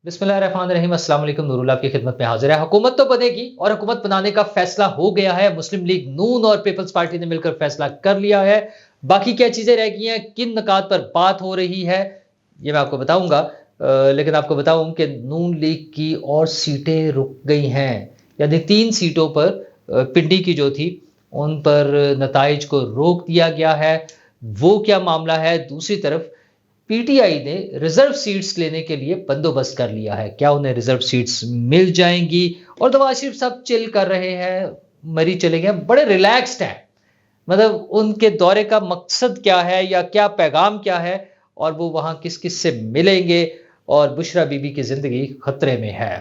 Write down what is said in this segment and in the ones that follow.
बिस्मिल्लाहिर्रहमानिर्रहीम, अस्सलाम वालेकुम। नूरुल्लाह आपकी खिदमत में हाजिर है। हुकूमत तो बनेगी और हुकूमत बनाने का फैसला हो गया है। मुस्लिम लीग नून और पीपल्स पार्टी ने मिलकर फैसला कर लिया है। बाकी क्या चीजें रह गई हैं, किन नुकात पर बात हो रही है, ये मैं आपको बताऊंगा। लेकिन आपको बताऊं कि नून लीग की और सीटें रुक गई हैं, यानी 3 सीटों पर पिंडी की जो थी उन पर नताइज को रोक दिया गया है। वो क्या मामला है? दूसरी तरफ पीटीआई ने रिजर्व सीट्स लेने के लिए बंदोबस्त कर लिया है। क्या उन्हें रिजर्व सीट्स मिल जाएंगी? और नवाज शरीफ साहब चिल कर रहे हैं, मरी चले गए, बड़े रिलैक्स्ड हैं। मतलब उनके दौरे का मकसद क्या है या क्या पैगाम क्या है, और वो वहां किस किस से मिलेंगे। और बुशरा बीबी की जिंदगी खतरे में है।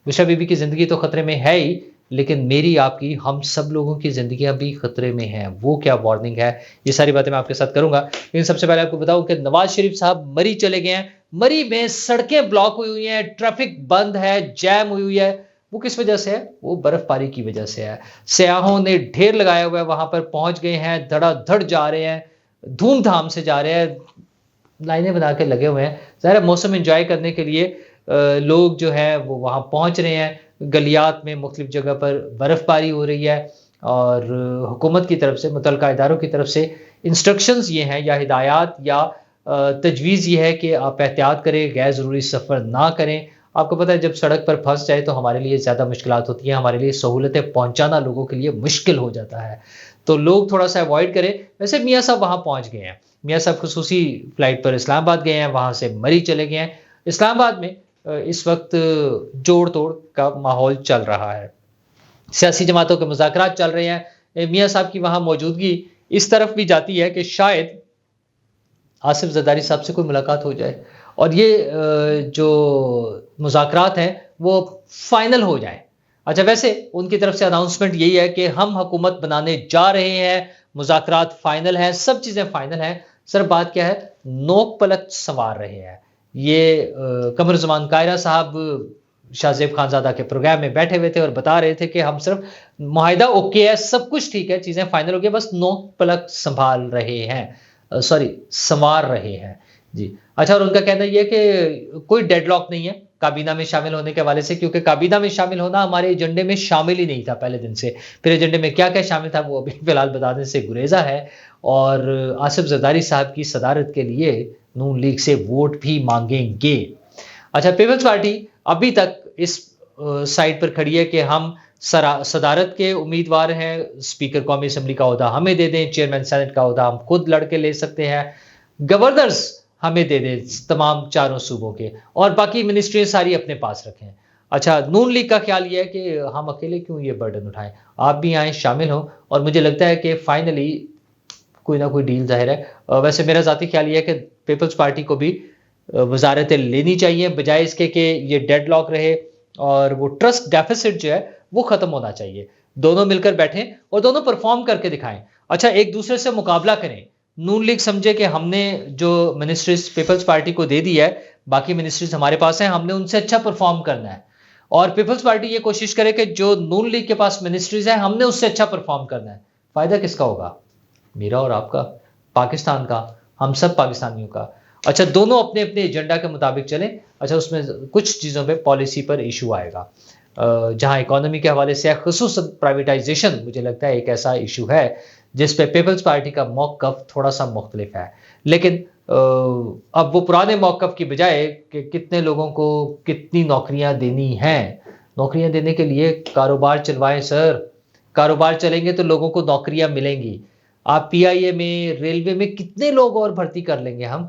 बुशरा बीबी की जिंदगी तो खतरे में है ही, लेकिन मेरी, आपकी, हम सब लोगों की जिंदगियां भी खतरे में हैं। वो क्या वार्निंग है, ये सारी बातें मैं आपके साथ करूंगा। लेकिन सबसे पहले आपको बताऊं कि नवाज शरीफ साहब मरी चले गए हैं। मरी में सड़कें ब्लॉक हुई हुई हैं, ट्रैफिक बंद है, जैम हुई हुई है। वो किस वजह से है? वो बर्फबारी की वजह से है। सयाहों ने ढेर लगाया हुआ है, वहां पर पहुंच गए हैं, धड़ाधड़ जा रहे हैं, धूमधाम से जा रहे हैं, लाइनें बना के लगे हुए हैं। ज़ाहिर है मौसम एंजॉय करने के लिए लोग जो है वो वहाँ पहुँच रहे हैं। गलियात में मुख्तलिफ जगह पर बर्फ़बारी हो रही है, और हुकूमत की तरफ से, मुतल्लिका इदारों की तरफ से इंस्ट्रक्शंस ये हैं या हिदायत या तजवीज़ ये है कि आप एहतियात करें, गैर ज़रूरी सफ़र ना करें। आपको पता है जब सड़क पर फंस जाए तो हमारे लिए ज़्यादा मुश्किलात होती हैं, हमारे लिए सहूलतें पहुँचाना लोगों के लिए मुश्किल हो जाता है। तो लोग थोड़ा सा अवॉइड करें। वैसे मियाँ साहब वहाँ पहुँच गए हैं। मियाँ साहब खुसूसी फ्लाइट पर इस्लामाबाद गए हैं, वहाँ से मरी चले गए हैं। इस्लामाबाद में इस वक्त जोड़ तोड़ का माहौल चल रहा है, सियासी जमातों के मुज़ाकरात चल रहे हैं। मियाँ साहब की वहाँ मौजूदगी इस तरफ भी जाती है कि शायद आसिफ जरदारी साहब से कोई मुलाकात हो जाए और ये जो मुज़ाकरात हैं वो फाइनल हो जाए। अच्छा, वैसे उनकी तरफ से अनाउंसमेंट यही है कि हम हुकूमत बनाने जा रहे हैं, मुज़ाकरात फाइनल हैं, सब चीज़ें फाइनल हैं। सिर्फ बात क्या है, नोक पलक संवार रहे हैं। ये कमरुज़्ज़मान कायरा साहब शाहज़ेब खानज़ादा के प्रोग्राम में बैठे हुए थे और बता रहे थे कि हम सिर्फ मुआहिदा ओके है, सब कुछ ठीक है, चीज़ें फाइनल हो गई, बस नोक पलक संभाल रहे हैं, सॉरी संवार रहे हैं जी। अच्छा, और उनका कहना यह है कि कोई डेडलॉक नहीं है काबीना में शामिल होने के हवाले से, क्योंकि काबीना में शामिल होना हमारे एजेंडे में शामिल ही नहीं था पहले दिन से। फिर एजेंडे में क्या क्या शामिल था वो अभी फिलहाल बताने से गुरेजा है। और आसिफ जरदारी साहब की सदारत के लिए नून लीग से वोट भी मांगेंगे। अच्छा, पीपल्स पार्टी अभी तक इस साइड पर खड़ी है कि हम सदारत के उम्मीदवार हैं, स्पीकर कौमी असम्बली का ओहदा हमें दे दें, चेयरमैन सेनेट का ओहदा हम खुद लड़के ले सकते हैं, गवर्नर्स हमें दे दें तमाम चारों सूबों के, और बाकी मिनिस्ट्री सारी अपने पास रखें। अच्छा, नून लीग का ख्याल ये है कि हम अकेले क्यों ये बर्डन उठाएं, आप भी आए, शामिल हों, और मुझे लगता है कि फाइनली कोई ना कोई डील ज़ाहिर है। वैसे मेरा ज़ाती ख्याल ये है कि पीपल्स पार्टी को भी वजारतें लेनी चाहिए, बजाय इसके कि ये डेडलॉक रहे, और वो ट्रस्ट डेफिसिट जो है वो ख़त्म होना चाहिए। दोनों मिलकर बैठें और दोनों परफॉर्म करके दिखाएं। अच्छा, एक दूसरे से मुकाबला करें। नून लीग समझे कि हमने जो मिनिस्ट्रीज पीपल्स पार्टी को दे दी है, बाकी मिनिस्ट्रीज हमारे पास हैं, हमने उनसे अच्छा परफॉर्म करना है। और पीपल्स पार्टी ये कोशिश करे कि जो नून लीग के पास मिनिस्ट्रीज है, हमने उससे अच्छा परफॉर्म करना है। फायदा किसका होगा? मेरा और आपका, पाकिस्तान का, हम सब पाकिस्तानियों का। अच्छा, दोनों अपने अपने एजेंडा के मुताबिक चलें। अच्छा, उसमें कुछ चीज़ों पे पॉलिसी पर इशू आएगा, जहां इकोनॉमी के हवाले से खुसूसन प्राइवेटाइजेशन मुझे लगता है एक ऐसा इशू है जिस पे पीपल्स पार्टी का मौक़िफ़ थोड़ा सा मुख्तलिफ है। लेकिन अब वो पुराने मौक़िफ़ की बजाय कि कितने लोगों को कितनी नौकरियां देनी हैं, नौकरियां देने के लिए कारोबार चलवाएं सर। कारोबार चलेंगे तो लोगों को नौकरियां मिलेंगी। आप पीआईए में, रेलवे में कितने लोग और भर्ती कर लेंगे हम।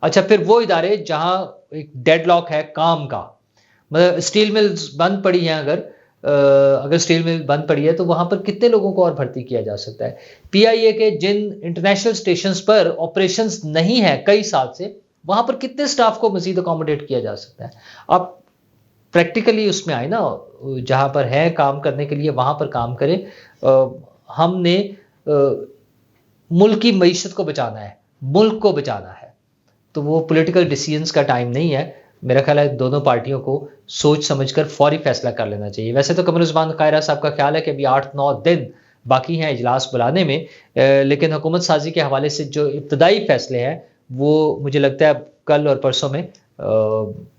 अच्छा, फिर वो इदारे जहां एक डेडलॉक है काम का, मतलब स्टील मिल्स बंद पड़ी हैं, अगर स्टील मिल बंद पड़ी है तो वहां पर कितने लोगों को और भर्ती किया जा सकता है। पीआईए के जिन इंटरनेशनल स्टेशंस पर ऑपरेशंस नहीं है कई साल से, वहां पर कितने स्टाफ को मजीद अकोमोडेट किया जा सकता है। आप प्रैक्टिकली उसमें आए ना, जहां पर है काम करने के लिए वहां पर काम करें। हमने मुल्क की मईशत को बचाना है, मुल्क को बचाना है, तो वो पॉलिटिकल डिसीजंस का टाइम नहीं है। मेरा ख्याल है दोनों पार्टियों को सोच समझकर फौरी फैसला कर लेना चाहिए। वैसे तो कमरुज़्ज़मान कायरा साहब का ख्याल है कि अभी 8-9 दिन बाकी हैं इजलास बुलाने में, लेकिन हुकूमत साजी के हवाले से जो इब्तदाई फैसले हैं वो मुझे लगता है कल और परसों में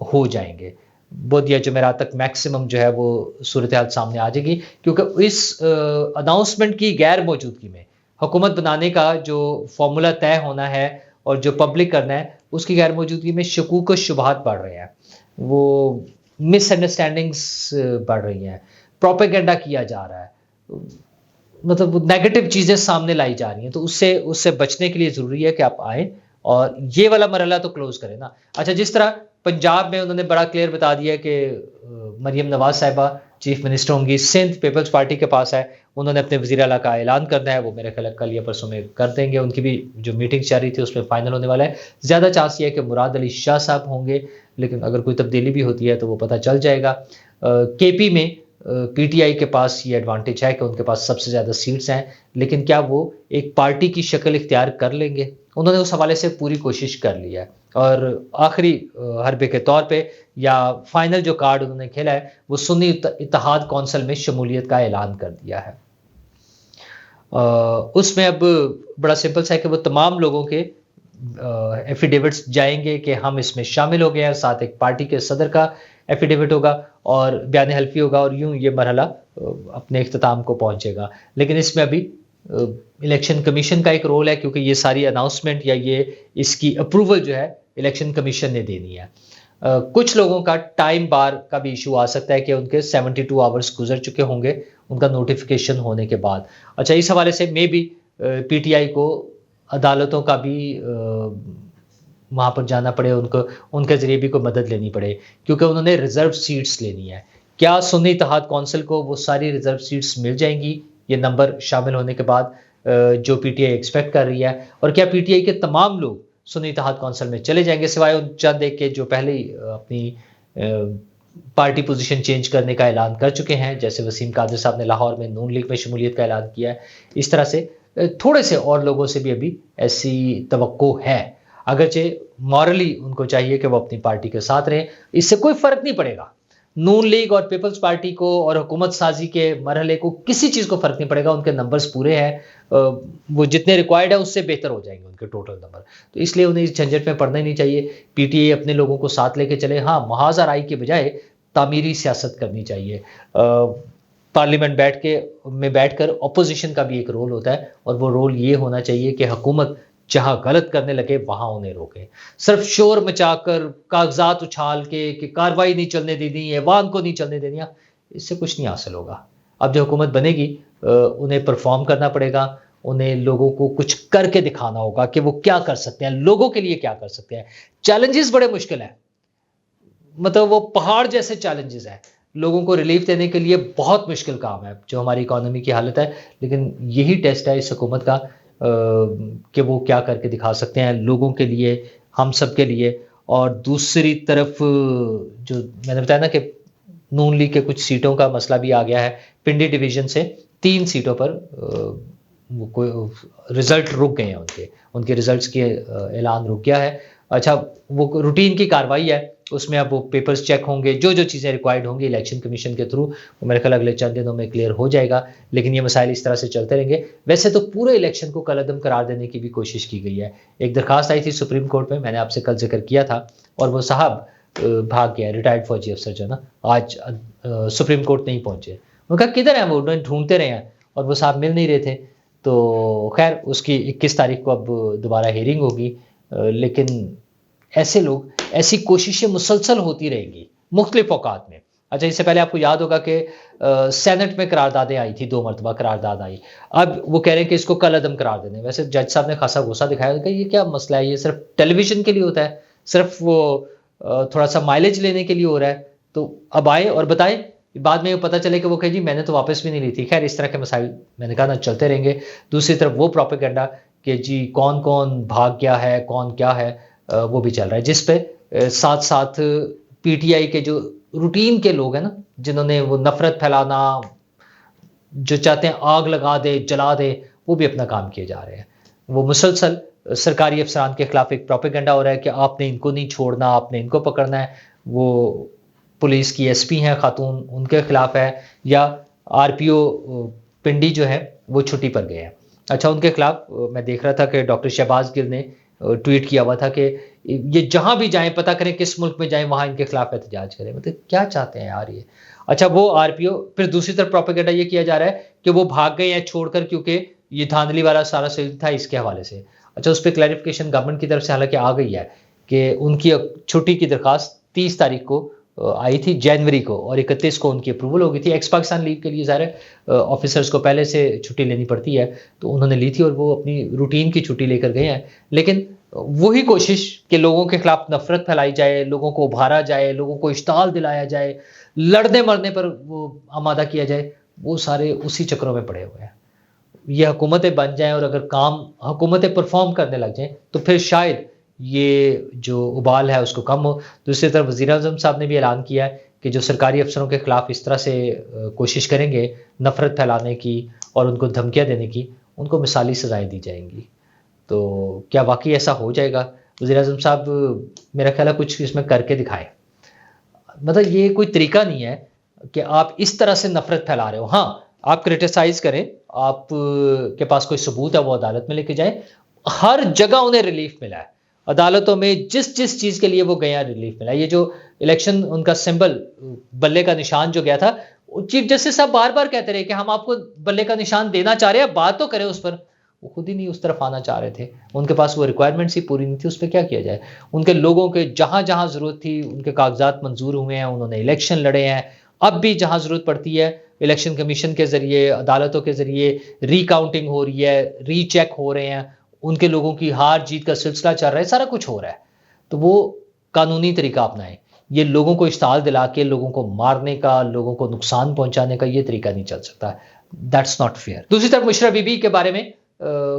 हो जाएंगे। बुध या जुमेरात तक मैक्सिमम जो है वो सूरत हाल सामने आ जाएगी, क्योंकि इस अनाउंसमेंट की गैर मौजूदगी में हुकूमत बनाने का जो फॉर्मूला तय होना है और जो पब्लिक करना है, उसकी गैर मौजूदगी में शकूक व शुबहात बढ़ रहे हैं, वो मिसअंडरस्टैंडिंग्स बढ़ रही हैं, प्रोपेगेंडा किया जा रहा है, मतलब नेगेटिव चीज़ें सामने लाई जा रही हैं। तो उससे उससे बचने के लिए ज़रूरी है कि आप आएँ और ये वाला मरहला तो क्लोज़ करें ना। अच्छा, जिस तरह पंजाब में उन्होंने बड़ा क्लियर बता दिया कि मरियम नवाज़ साहिबा चीफ मिनिस्टर होंगी, सिंध पीपल्स पार्टी के पास है, उन्होंने अपने वज़ीर आला का ऐलान करना है, वो मेरे ख्याल है कल या परसों में कर देंगे। उनकी भी जो मीटिंग चल रही थी उसमें फाइनल होने वाला है। ज़्यादा चांस ये है कि मुराद अली शाह साहब होंगे, लेकिन अगर कोई तब्दीली भी होती है तो वो पता चल जाएगा। केपी में पीटीआई के पास ये एडवांटेज है कि उनके पास सबसे ज़्यादा सीट्स हैं, लेकिन क्या वो एक पार्टी की शक्ल इख्तियार कर लेंगे? उन्होंने उस हवाले से पूरी कोशिश कर ली है और आखिरी हरबे के तौर पे या फाइनल जो कार्ड उन्होंने खेला है वो सुन्नी इत्तेहाद कौंसिल में शमूलियत का ऐलान कर दिया है। उसमें अब बड़ा सिंपल सा है कि वो तमाम लोगों के एफिडेविट्स जाएंगे कि हम इसमें शामिल हो गए हैं, साथ एक पार्टी के सदर का एफिडेविट होगा और बयान हल्फी होगा और यूं ये मरहला अपने इख्तिताम को पहुंचेगा। लेकिन इसमें अभी इलेक्शन कमीशन का एक रोल है, क्योंकि ये सारी अनाउंसमेंट या ये इसकी अप्रूवल जो है इलेक्शन कमीशन ने देनी है। कुछ लोगों का टाइम बार का भी इशू आ सकता है कि उनके 72 आवर्स गुजर चुके होंगे उनका नोटिफिकेशन होने के बाद। अच्छा, इस हवाले से मे भी पीटीआई को अदालतों का भी वहाँ पर जाना पड़े, उनको उनके ज़रिए भी कोई मदद लेनी पड़े, क्योंकि उन्होंने रिज़र्व सीट्स लेनी है। क्या सुन्नी इत्तेहाद कौंसिल को वो सारी रिज़र्व सीट्स मिल जाएंगी ये नंबर शामिल होने के बाद जो पीटीआई एक्सपेक्ट कर रही है? और क्या पीटीआई के तमाम लोग सुन्नी इत्तेहाद कौंसिल में चले जाएंगे, सिवाय उन चंद एक के जो पहले ही अपनी पार्टी पोजीशन चेंज करने का ऐलान कर चुके हैं, जैसे वसीम कादिर साहब ने लाहौर में नून लीग में शमूलियत का ऐलान किया है। इस तरह से थोड़े से और लोगों से भी अभी ऐसी तवक्को है, अगरचे मॉरली उनको चाहिए कि वो अपनी पार्टी के साथ रहें। इससे कोई फर्क नहीं पड़ेगा नून लीग और पीपल्स पार्टी को और हुकूमत साजी के मरहले को, किसी चीज़ को फ़र्क नहीं पड़ेगा। उनके नंबर्स पूरे हैं, वो जितने रिक्वायर्ड है उससे बेहतर हो जाएंगे उनके टोटल नंबर, तो इसलिए उन्हें इस झंझट में पड़ना ही नहीं चाहिए। पीटीआई अपने लोगों को साथ लेके चले, हाँ महाजा राय के बजाय तामीरी सियासत करनी चाहिए। पार्लियामेंट बैठकर अपोजिशन का भी एक रोल होता है, और वो रोल ये होना चाहिए कि हुकूमत जहाँ गलत करने लगे वहाँ उन्हें रोके। सिर्फ शोर मचाकर, कागजात उछाल के कि कार्रवाई नहीं चलने देनी, ऐवान को नहीं चलने देनी, इससे कुछ नहीं हासिल होगा। अब जो हुकूमत बनेगी उन्हें परफॉर्म करना पड़ेगा, उन्हें लोगों को कुछ करके दिखाना होगा कि वो क्या कर सकते हैं, लोगों के लिए क्या कर सकते हैं। चैलेंजेस बड़े मुश्किल हैं, मतलब वो पहाड़ जैसे चैलेंजेस हैं, लोगों को रिलीफ देने के लिए बहुत मुश्किल काम है जो हमारी इकोनॉमी की हालत है। लेकिन यही टेस्ट है इस हुकूमत का कि वो क्या करके दिखा सकते हैं लोगों के लिए, हम सब के लिए। और दूसरी तरफ जो मैंने बताया ना कि नून लीग के कुछ सीटों का मसला भी आ गया है। पिंडी डिवीजन से 3 सीटों पर रिजल्ट रुक गए हैं, उनके रिजल्ट्स के ऐलान रुक गया है। अच्छा, वो रूटीन की कार्रवाई है, उसमें अब वो पेपर्स चेक होंगे, जो जो चीज़ें रिक्वायर्ड होंगी इलेक्शन कमीशन के थ्रू, वो मेरे ख्याल अगले चंद दिनों में क्लियर हो जाएगा। लेकिन ये मसाइल इस तरह से चलते रहेंगे। वैसे तो पूरे इलेक्शन को कलअदम करार देने की भी कोशिश की गई है। एक दरखास्त आई थी सुप्रीम कोर्ट में, मैंने आपसे कल जिक्र किया था, और वो साहब भाग गया, रिटायर्ड फौजी अफसर जो ना, आज सुप्रीम कोर्ट नहीं पहुंचे। उनका किधर है, वो ढूंढते रहे हैं और वो साहब मिल नहीं रहे थे। तो खैर उसकी 21 तारीख को अब दोबारा हेयरिंग होगी। लेकिन ऐसे लोग, ऐसी कोशिशें मुसलसल होती रहेंगी मुख्तलिफ औकात में। अच्छा, इससे पहले आपको याद होगा कि सेनेट में करारदादें आई थी, 2 मरतबा करारदाद आई। अब वो कह रहे हैं कि इसको कल अदम करार देने। वैसे जज साहब ने खासा गुस्सा दिखाया कि ये क्या मसला है, ये सिर्फ टेलीविजन के लिए होता है, सिर्फ वो थोड़ा सा माइलेज लेने के लिए हो रहा है। तो अब आए और बताएं, बाद में पता चले कि वो कहे जी मैंने तो वापस भी नहीं ली थी। खैर इस तरह के मसाइल मैंने कहा ना चलते रहेंगे। दूसरी तरफ वो प्रोपेगेंडा कि जी कौन कौन भाग गया है, कौन क्या है, वो भी चल रहा है, जिस पे साथ साथ पीटीआई के जो रूटीन के लोग हैं ना, जिन्होंने वो नफरत फैलाना, जो चाहते हैं आग लगा दे, जला दे, वो भी अपना काम किए जा रहे हैं। वो मुसलसल सरकारी अफसरान के खिलाफ एक प्रोपेगेंडा हो रहा है कि आपने इनको नहीं छोड़ना, आपने इनको पकड़ना है। वो पुलिस की एसपी हैं खातून, उनके खिलाफ है, या आरपीओ पिंडी जो है वो छुट्टी पर गए हैं। अच्छा, उनके खिलाफ मैं देख रहा था कि डॉक्टर शहबाज गिल ने ट्वीट किया हुआ था कि ये जहां भी जाएं पता करें किस मुल्क में जाएं वहां इनके खिलाफ एहतजाज करें। मतलब क्या चाहते हैं यार ये। अच्छा वो आरपीओ, फिर दूसरी तरफ प्रोपेगेंडा ये किया जा रहा है कि वो भाग गए हैं छोड़कर क्योंकि ये धांधली वाला सारा सीन था इसके हवाले से। अच्छा उस पर क्लैरिफिकेशन गवर्नमेंट की तरफ से हालांकि आ गई है कि उनकी छुट्टी की दरखास्त 30 तारीख को आई थी जनवरी को, और 31 को उनकी अप्रूवल हो गई थी। एक्स पाकिस्तान लीव के लिए ज़ाहिर ऑफिसर्स को पहले से छुट्टी लेनी पड़ती है, तो उन्होंने ली थी और वो अपनी रूटीन की छुट्टी लेकर गए हैं। लेकिन वही कोशिश कि लोगों के खिलाफ नफरत फैलाई जाए, लोगों को उभारा जाए, लोगों को इश्ताल दिलाया जाए, लड़ने मरने पर वो आमादा किया जाए, वो सारे उसी चक्रों में पड़े हुए हैं। ये हुकूमतें बन जाएं और अगर काम हुकूमतें परफॉर्म करने लग जाएं तो फिर शायद ये जो उबाल है उसको कम हो। दूसरी तरफ वज़ीर-ए-आज़म साहब ने भी ऐलान किया है कि जो सरकारी अफसरों के खिलाफ इस तरह से कोशिश करेंगे नफरत फैलाने की और उनको धमकियां देने की, उनको मिसाली सजाएं दी जाएंगी। तो क्या वाकई ऐसा हो जाएगा? वज़ीर-ए-आज़म साहब मेरा ख्याल है कुछ इसमें करके दिखाएं। मतलब ये कोई तरीका नहीं है कि आप इस तरह से नफरत फैला रहे हो। हाँ, आप क्रिटिसाइज करें, आप के पास कोई सबूत है वो अदालत में लेके जाएं। हर जगह उन्हें रिलीफ मिला है, अदालतों में जिस जिस चीज के लिए वो गया रिलीफ मिला। ये जो इलेक्शन उनका सिंबल बल्ले का निशान जो गया था, चीफ जस्टिस साहब बार बार कहते रहे कि हम आपको बल्ले का निशान देना चाह रहे हैं, बात तो करें उस पर। वो खुद ही नहीं उस तरफ आना चाह रहे थे, उनके पास वो रिक्वायरमेंट्स ही पूरी नहीं थी, उस पर क्या किया जाए। उनके लोगों के जहां जहां जरूरत थी उनके कागजात मंजूर हुए हैं, उन्होंने इलेक्शन लड़े हैं। अब भी जहां जरूरत पड़ती है इलेक्शन कमीशन के जरिए, अदालतों के जरिए रिकाउंटिंग हो रही है, रीचेक हो रहे हैं, उनके लोगों की हार जीत का सिलसिला चल रहा है, सारा कुछ हो रहा है। तो वो कानूनी तरीका अपनाएं। ये लोगों को इश्ताल दिला के लोगों को मारने का, लोगों को नुकसान पहुंचाने का ये तरीका नहीं चल सकता। That's not fair. दूसरी तरफ मुशर्रफ बीबी के बारे में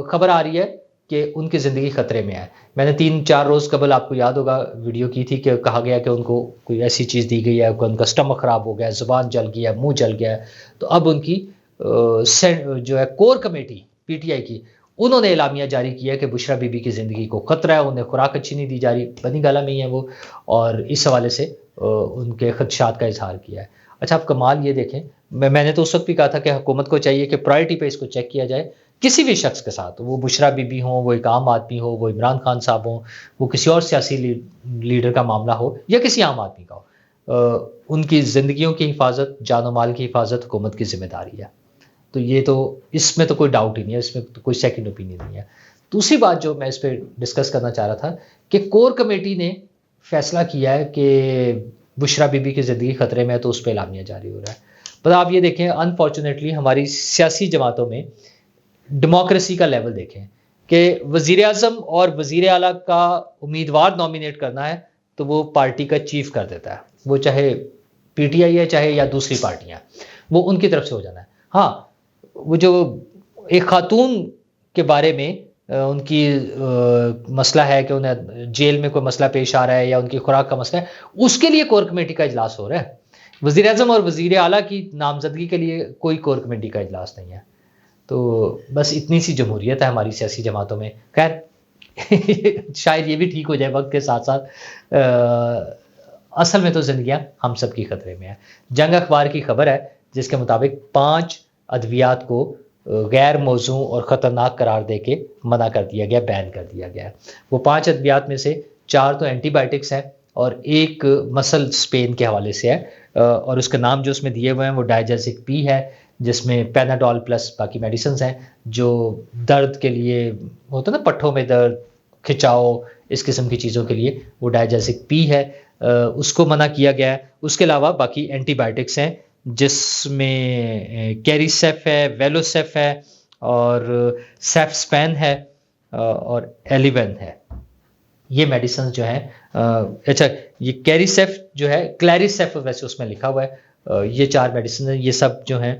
खबर आ रही है कि उनकी जिंदगी खतरे में है। मैंने 3-4 रोज कबल, आपको याद होगा, वीडियो की थी कि कहा गया कि उनको कोई ऐसी चीज दी गई है, उनका स्टमक खराब हो गया, जुबान जल गया, मुंह जल गया। तो अब उनकी जो है कोर कमेटी पीटीआई की, उन्होंने एलामिया जारी किया कि बुशरा बीबी की ज़िंदगी को ख़तरा है, उन्हें खुराक अच्छी नहीं दी जा रही, बनी गाला में ही है वो, और इस हवाले से उनके खदशात का इजहार किया है। अच्छा आप कमाल ये देखें, मैंने तो उस वक्त भी कहा था कि हुकूमत को चाहिए कि प्रायोरिटी पे इसको चेक किया जाए, किसी भी शख्स के साथ, वो बुशरा बीबी हो, वो एक आम आदमी हो, वो इमरान खान साहब हो, वो किसी और सियासी लीडर का मामला हो या किसी आम आदमी का हो, उनकी ज़िंदगियों की हिफाजत, जान और माल की हिफाजत हुकूमत की जिम्मेदारी है। तो ये तो, इसमें तो कोई डाउट ही नहीं है, इसमें तो कोई सेकंड ओपिनियन नहीं है। दूसरी बात जो मैं इस पर डिस्कस करना चाह रहा था कि कोर कमेटी ने फैसला किया है कि बुशरा बीबी की ज़िंदगी खतरे में है, तो उस पर एलामिया जारी हो रहा है। पर आप ये देखें, अनफॉर्चुनेटली हमारी सियासी जमातों में डेमोक्रेसी का लेवल देखें कि वज़ीर आज़म और वज़ीर आला का उम्मीदवार नॉमिनेट करना है तो वो पार्टी का चीफ कर देता है, वो चाहे पीटीआई है चाहे या दूसरी पार्टियां, वो उनकी तरफ से हो जाना है। हाँ, वो जो एक खातून के बारे में उनकी मसला है कि उन्हें जेल में कोई मसला पेश आ रहा है या उनकी खुराक का मसला है, उसके लिए कोर कमेटी का इजलास हो रहा है। वज़ीर आज़म और वज़ीर आला की नामजदगी के लिए कोई कोर कमेटी का इजलास नहीं है। तो बस इतनी सी जमहूरियत है हमारी सियासी जमातों में। खैर शायद ये भी ठीक हो जाए वक्त के साथ साथ। असल में तो जिंदगियां हम सब की खतरे में है। जंग अखबार की खबर है जिसके मुताबिक 5 अद्वियात को गैर मौजू और ख़तरनाक करार देके मना कर दिया गया, बैन कर दिया गया। वो 5 अद्वियात में से 4 तो एंटीबायोटिक्स हैं और एक मसल स्पेन के हवाले से है, और उसका नाम जो उसमें दिए हुए हैं वो डायजेसिक पी है, जिसमें पैनाडोल प्लस बाकी मेडिसिन हैं जो दर्द के लिए होता है ना, पट्ठों में दर्द, खिंचाव, इस किस्म की चीज़ों के लिए वो डायजेसिक पी है, उसको मना किया गया है। उसके अलावा बाकी एंटीबायोटिक्स हैं जिसमें कैरीसेफ है, वेलोसेफ है और सेफ्स्पेन है और एलिवन है। ये मेडिसिन जो है, अच्छा ये कैरीसेफ जो है, क्लैरिसेफ वैसे उसमें लिखा हुआ है, ये 4 मेडिसिन है, ये सब जो हैं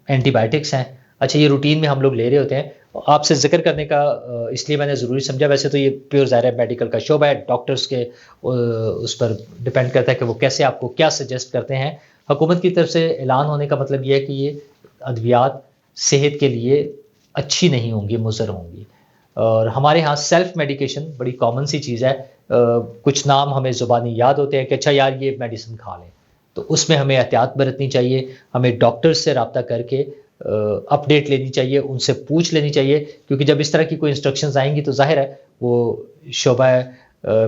एंटीबायोटिक्स हैं। अच्छा ये रूटीन में हम लोग ले रहे होते हैं, आपसे जिक्र करने का इसलिए मैंने ज़रूरी समझा। वैसे तो ये प्योर ज़ाहिर है मेडिकल का शोबा है, डॉक्टर्स के उस पर डिपेंड करता है कि वो कैसे आपको क्या सजेस्ट करते हैं। हुकूमत की तरफ से ऐलान होने का मतलब ये है कि ये अद्वियात सेहत के लिए अच्छी नहीं होंगी, मुज़र होंगी। और हमारे यहाँ सेल्फ मेडिकेशन बड़ी कॉमन सी चीज़ है, कुछ नाम हमें ज़ुबानी याद होते हैं कि अच्छा यार ये मेडिसिन खा लें, तो उसमें हमें एहतियात बरतनी चाहिए। हमें डॉक्टर्स से रब्ता करके अपडेट लेनी चाहिए, उनसे पूछ लेनी चाहिए, क्योंकि जब इस तरह की कोई इंस्ट्रक्शंस आएंगी तो जाहिर है वो शोबा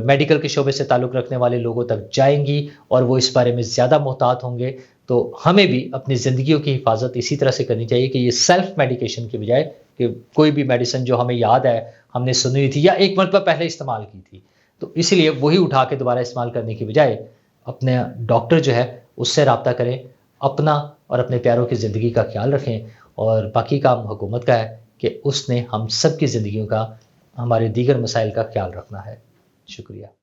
मेडिकल के शोबे से ताल्लुक़ रखने वाले लोगों तक जाएंगी और वो इस बारे में ज़्यादा मोहतात होंगे। तो हमें भी अपनी ज़िंदगियों की हिफाजत इसी तरह से करनी चाहिए कि ये सेल्फ मेडिकेशन की बजाय कि कोई भी मेडिसिन जो हमें याद है हमने सुनी हुई थी या एक मरतबा पहले इस्तेमाल की थी, तो इसीलिए वही उठा के दोबारा इस्तेमाल करने की बजाय अपने डॉक्टर जो है उससे राब्ता करें, अपना और अपने प्यारों की ज़िंदगी का ख्याल रखें और बाकी काम हुकूमत का है कि उसने हम सब की ज़िंदगियों का, हमारे दीगर मसाइल का ख्याल रखना है। शुक्रिया।